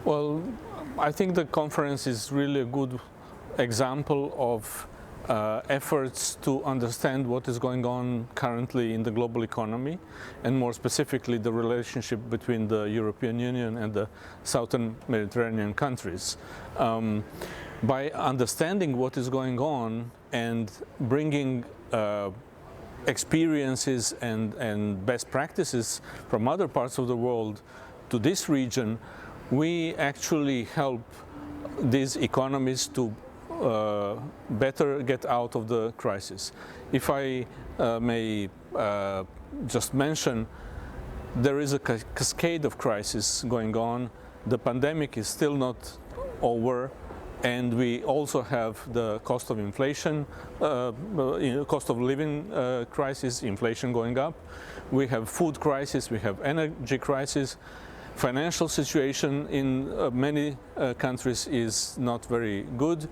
Well, I think the conference is really a good example of efforts to understand what is going on currently in the global economy, and more specifically the relationship between the European Union and the Southern Mediterranean countries. By understanding what is going on and bringing experiences and best practices from other parts of the world to this region, we actually help these economies to better get out of the crisis. If I may just mention, there is a cascade of crises going on. The pandemic is still not over, and we also have the cost of inflation, cost of living crisis, inflation going up. We have food crisis, we have energy crisis. Financial situation in many countries is not very good,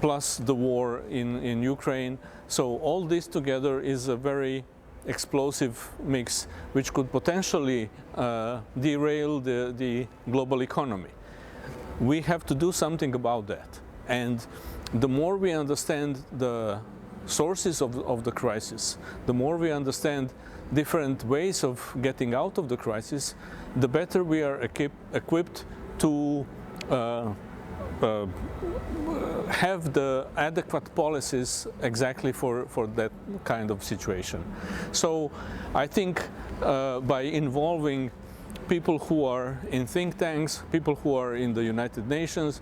plus the war in Ukraine. So all this together is a very explosive mix which could potentially derail the global economy. We have to do something about that, and the more we understand the sources of the crisis, the more we understand different ways of getting out of the crisis, the better we are equipped to have the adequate policies exactly for that kind of situation. So I think by involving people who are in think tanks, people who are in the United Nations,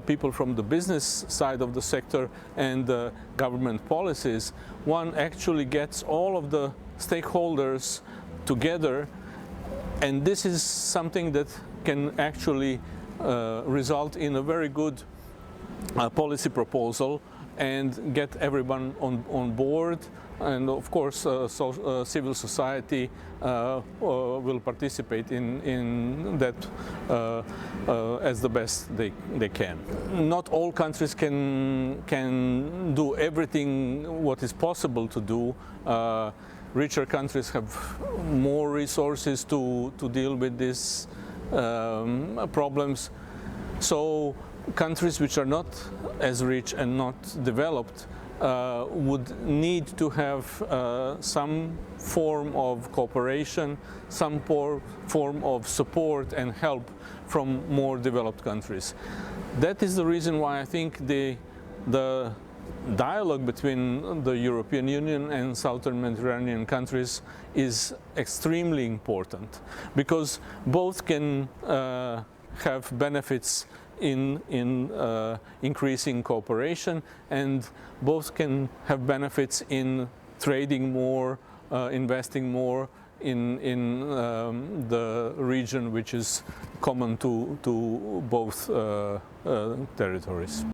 people from the business side of the sector and the government policies, one actually gets all of the stakeholders together, and this is something that can actually result in a very good policy proposal and get everyone on board. And of course civil society will participate in that as the best they can. Not all countries can do everything what is possible to do. Richer countries have more resources to deal with these problems. So countries which are not as rich and not developed would need to have some form of cooperation, some form of support and help from more developed countries. That is the reason why I think the dialogue between the European Union and Southern Mediterranean countries is extremely important, because both can have benefits in increasing cooperation, and both can have benefits in trading more, investing more in the region which is common to both territories.